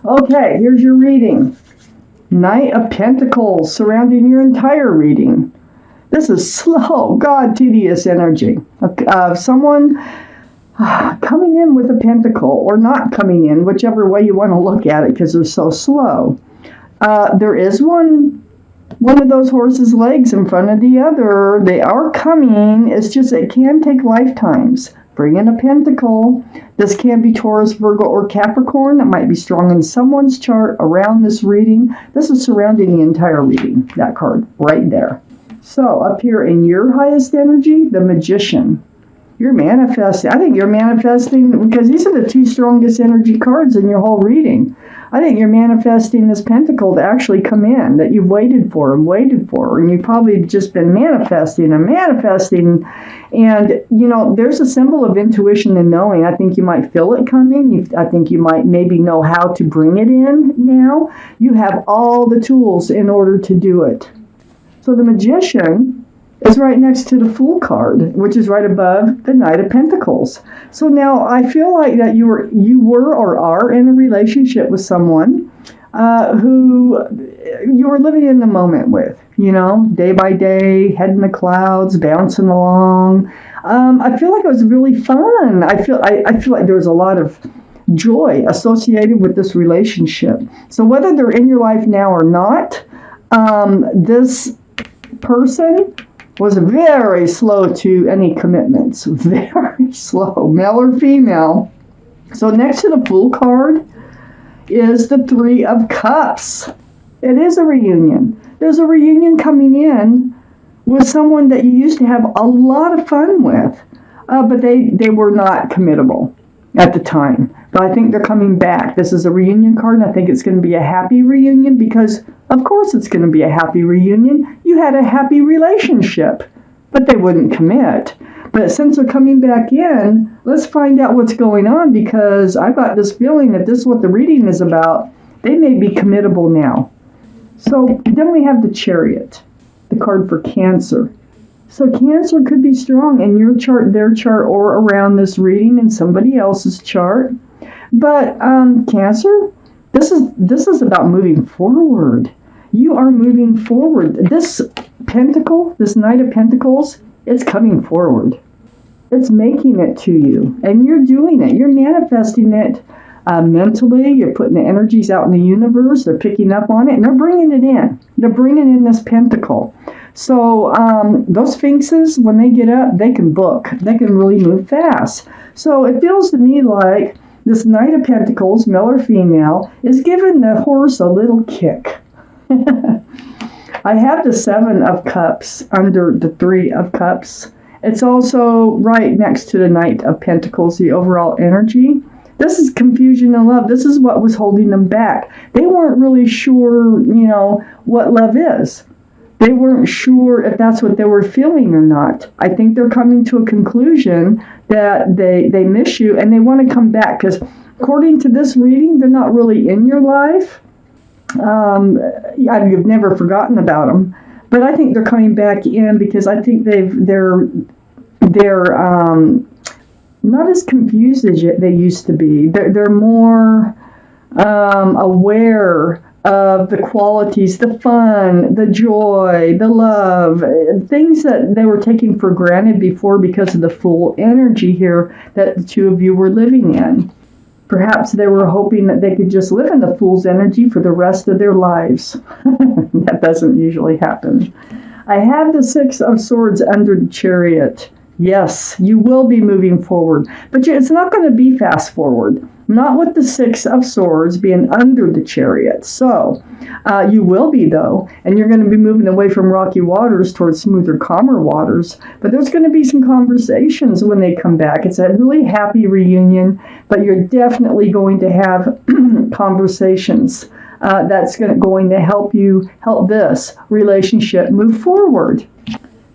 Okay, here's your reading. Knight of Pentacles surrounding your entire reading. This is slow, tedious energy. Someone coming in with a pentacle or not coming in, whichever way you want to look at it, because they're so slow. There is one of those horses' legs in front of the other. They are coming. It's just it can take lifetimes. Bring in a pentacle. This can be Taurus, Virgo, or Capricorn. It might be strong in someone's chart around this reading. This is surrounding the entire reading, that card right there. So up here in your highest energy, the Magician. You're manifesting. I think you're manifesting because these are the two strongest energy cards in your whole reading. I think you're manifesting this pentacle to actually come in that you've waited for, and you've probably just been manifesting. And, there's a symbol of intuition and knowing. I think you might feel it coming. I think you might maybe know how to bring it in now. You have all the tools in order to do it. So the Magician is right next to the Fool card, which is right above the Knight of Pentacles. So now I feel like that you were or are in a relationship with someone who you were living in the moment with, day by day, head in the clouds, bouncing along. I feel like it was really fun. I feel like there was a lot of joy associated with this relationship. So whether they're in your life now or not, this person was very slow to any commitments. Very slow, male or female. So next to the Fool card is the Three of Cups. It is a reunion. There's a reunion coming in with someone that you used to have a lot of fun with, but they were not committable at the time. But I think they're coming back. This is a reunion card, and I think it's going to be a happy reunion because, of course, it's going to be a happy reunion. You had a happy relationship, but they wouldn't commit. But since they're coming back in, let's find out what's going on because I've got this feeling that this is what the reading is about. They may be committable now. So then we have the Chariot, the card for Cancer. So Cancer could be strong in your chart, their chart, or around this reading in somebody else's chart. But Cancer, this is about moving forward. You are moving forward. This pentacle, this Knight of Pentacles, it's coming forward. It's making it to you, and you're doing it. You're manifesting it mentally. You're putting the energies out in the universe. They're picking up on it, and they're bringing it in. They're bringing in this pentacle. So those Sphinxes, when they get up, they can book. They can really move fast. So it feels to me like this Knight of Pentacles, male or female, is giving the horse a little kick. I have the Seven of Cups under the Three of Cups. It's also right next to the Knight of Pentacles, the overall energy. This is confusion and love. This is what was holding them back. They weren't really sure, what love is. They weren't sure if that's what they were feeling or not. I think they're coming to a conclusion that they miss you and they want to come back because according to this reading, they're not really in your life. You've never forgotten about them, but I think they're coming back in because I think they're not as confused as they used to be. They're more aware of the qualities, the fun, the joy, the love, things that they were taking for granted before because of the Fool energy here that the two of you were living in. Perhaps they were hoping that they could just live in the Fool's energy for the rest of their lives. That doesn't usually happen. I have the Six of Swords under the Chariot. Yes, you will be moving forward, but it's not going to be fast forward. Not with the Six of Swords being under the Chariot. So, you will be, though, and you're going to be moving away from rocky waters towards smoother, calmer waters. But there's going to be some conversations when they come back. It's a really happy reunion, but you're definitely going to have conversations that's going to help this relationship move forward.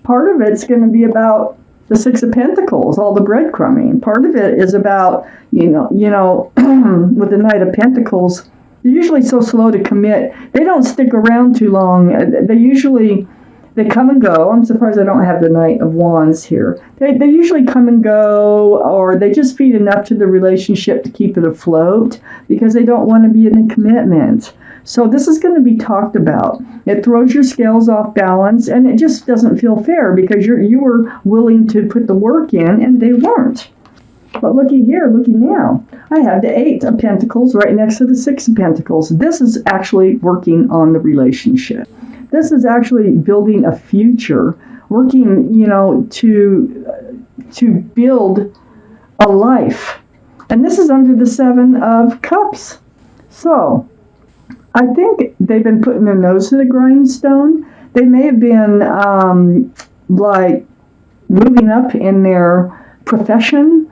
Part of it's going to be about the Six of Pentacles, all the breadcrumbing. Part of it is about, with the Knight of Pentacles, they're usually so slow to commit. They don't stick around too long. They usually They come and go. I'm surprised I don't have the Knight of Wands here. They usually come and go, or they just feed enough to the relationship to keep it afloat because they don't want to be in a commitment. So this is going to be talked about. It throws your scales off balance, and it just doesn't feel fair because you were willing to put the work in, and they weren't. But looky here, looky now. I have the 8 of Pentacles right next to the 6 of Pentacles. This is actually working on the relationship. This is actually building a future, working, to build a life. And this is under the 7 of Cups. So, I think they've been putting their nose to the grindstone. They may have been, moving up in their profession.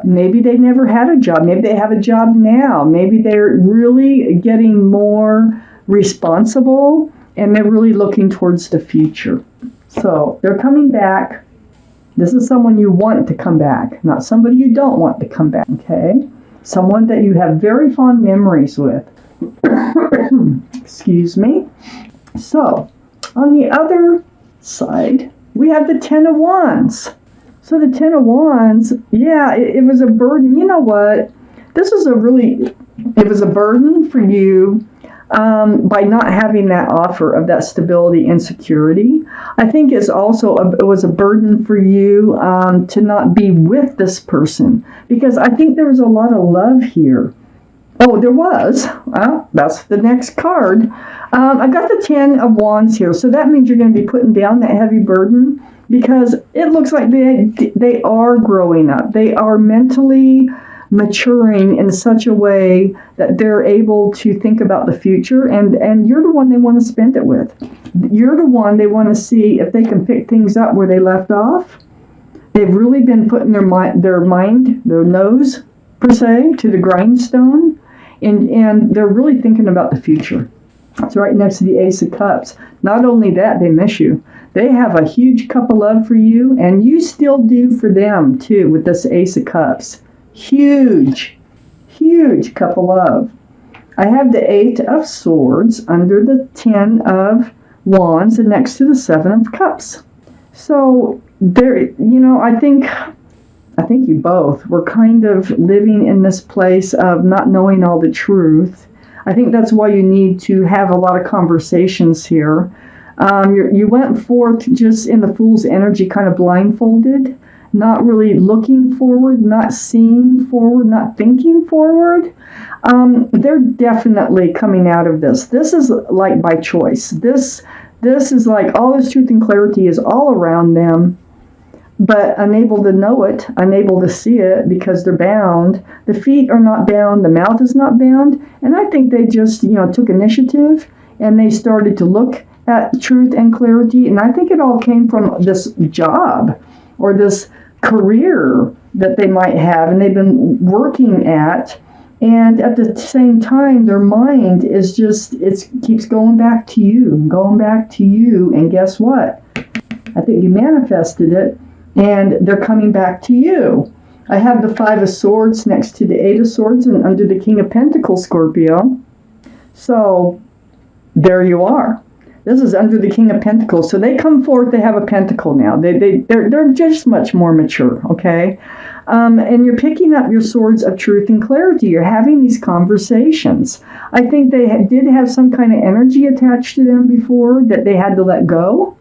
Maybe they never had a job. Maybe they have a job now. Maybe they're really getting more responsible, and they're really looking towards the future. So they're coming back. This is someone you want to come back, not somebody you don't want to come back, okay? Someone that you have very fond memories with. Excuse me. So, on the other side, we have the 10 of Wands. So the 10 of Wands, yeah, it was a burden. You know what? It was a burden for you by not having that offer of that stability and security. I think it was a burden for you to not be with this person, because I think there was a lot of love here. Oh, there was. Well, that's the next card. I got the 10 of Wands here, so that means you're going to be putting down that heavy burden, because it looks like they are growing up. They are mentally maturing in such a way that they're able to think about the future, and you're the one they want to spend it with. You're the one they want to see if they can pick things up where they left off. They've really been putting their nose, per se, to the grindstone, and they're really thinking about the future. It's right next to the Ace of Cups. Not only that, they miss you. They have a huge cup of love for you, and you still do for them, too, with this Ace of Cups. Huge, huge cup of love. I have the 8 of Swords under the 10 of Wands and next to the 7 of Cups. So, I think you both were kind of living in this place of not knowing all the truth. I think that's why you need to have a lot of conversations here. You went forth just in the Fool's energy, kind of blindfolded, not really looking forward, not seeing forward, not thinking forward. They're definitely coming out of this. This is like by choice. This is like all this truth and clarity is all around them, but unable to know it, unable to see it because they're bound. The feet are not bound, the mouth is not bound, and I think they just, took initiative and they started to look at truth and clarity, and I think it all came from this job or this career that they might have and they've been working at, and at the same time their mind is just, it keeps going back to you, and guess what? I think you manifested it, and they're coming back to you. I have the 5 of Swords next to the 8 of Swords and under the King of Pentacles, Scorpio. So there you are. This is under the King of Pentacles. So they come forth, they have a pentacle now. They're just much more mature, okay? And you're picking up your swords of truth and clarity. You're having these conversations. I think they did have some kind of energy attached to them before that they had to let go.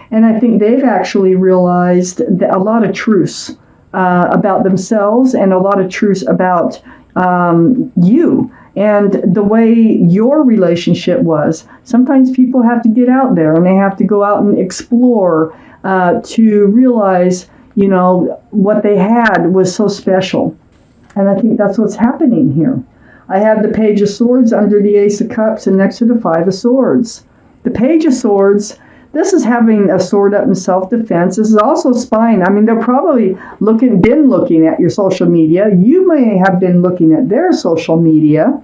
And I think they've actually realized that a lot of truths about themselves and a lot of truths about you and the way your relationship was. Sometimes people have to get out there and they have to go out and explore to realize, what they had was so special. And I think that's what's happening here. I have the Page of Swords under the Ace of Cups and next to the 5 of Swords. The Page of Swords, this is having a sword up in self-defense. This is also spying. I mean, they're probably been looking at your social media. You may have been looking at their social media,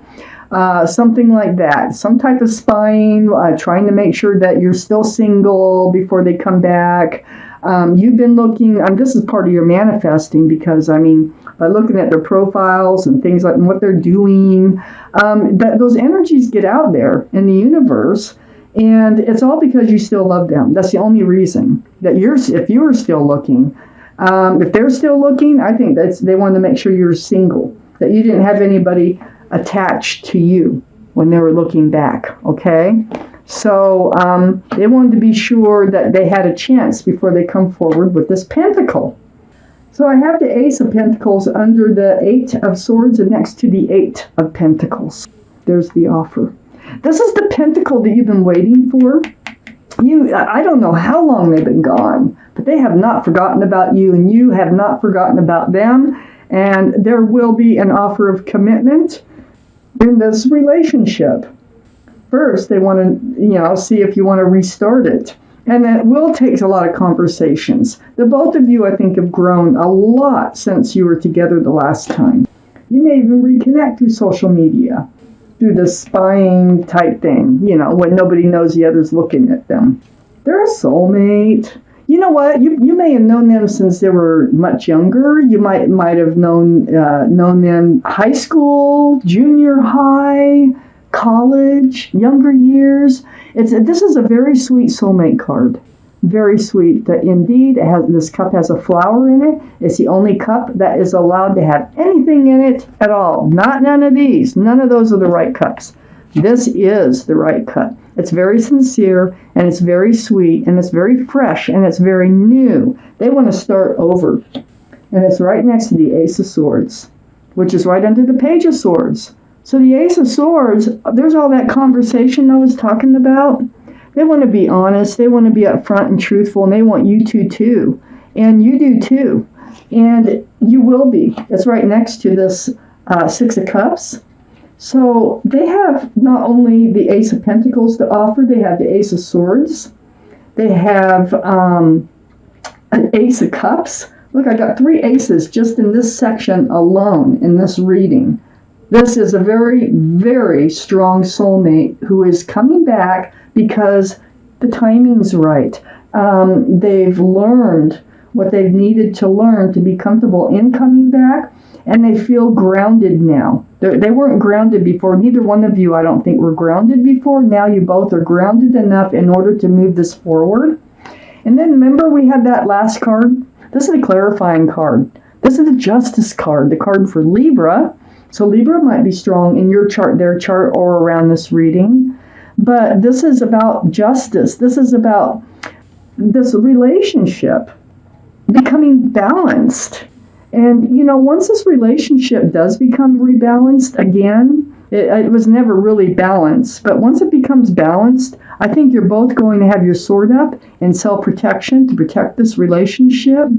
something like that. Some type of spying, trying to make sure that you're still single before they come back. You've been looking, this is part of your manifesting, because, by looking at their profiles and things like what they're doing, those energies get out there in the universe. And it's all because you still love them. That's the only reason that if you're still looking. If they're still looking, I think they wanted to make sure you're single, that you didn't have anybody attached to you when they were looking back, okay? So they wanted to be sure that they had a chance before they come forward with this pentacle. So I have the Ace of Pentacles under the Eight of Swords and next to the Eight of Pentacles. There's the offer. This is the pentacle that you've been waiting for. I don't know how long they've been gone, but they have not forgotten about you, and you have not forgotten about them. And there will be an offer of commitment in this relationship. First, they want to, see if you want to restart it. And it will take a lot of conversations. The both of you, I think, have grown a lot since you were together the last time. You may even reconnect through social media, through the spying type thing, when nobody knows the other's looking at them. They're a soulmate. You know what? You may have known them since they were much younger. You might have known them high school, junior high, college, younger years. This is a very sweet soulmate card. Very sweet. Indeed, this cup has a flower in it. It's the only cup that is allowed to have anything in it at all. Not none of these. None of those are the right cups. This is the right cup. It's very sincere, and it's very sweet, and it's very fresh, and it's very new. They want to start over. And it's right next to the Ace of Swords, which is right under the Page of Swords. So the Ace of Swords, there's all that conversation I was talking about. They want to be honest. They want to be upfront and truthful, and they want you to too. And you do too. And you will be. It's right next to this Six of Cups. So they have not only the Ace of Pentacles to offer, they have the Ace of Swords. They have an Ace of Cups. Look, I got 3 aces just in this section alone in this reading. This is a very, very strong soulmate who is coming back because the timing's right. They've learned what they've needed to learn to be comfortable in coming back, and they feel grounded now. They weren't grounded before. Neither one of you, I don't think, were grounded before. Now you both are grounded enough in order to move this forward. And then remember we had that last card? This is a clarifying card. This is the Justice card, the card for Libra. So Libra might be strong in your chart, their chart, or around this reading. But this is about justice. This is about this relationship becoming balanced. And, once this relationship does become rebalanced again, it was never really balanced. But once it becomes balanced, I think you're both going to have your sword up in self-protection to protect this relationship.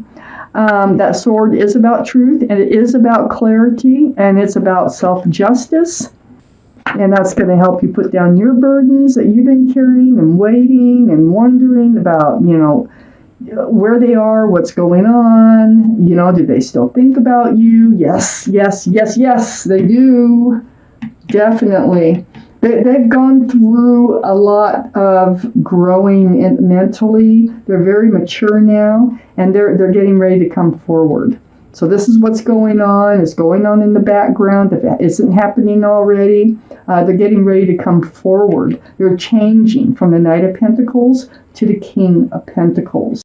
That sword is about truth, and it is about clarity, and it's about self-justice. And that's going to help you put down your burdens that you've been carrying and waiting and wondering about, where they are, what's going on, do they still think about you? Yes, yes, yes, yes, they do. Definitely. They've gone through a lot of growing mentally. They're very mature now, and they're getting ready to come forward. So this is what's going on. It's going on in the background. If it isn't happening already, they're getting ready to come forward. They're changing from the Knight of Pentacles to the King of Pentacles.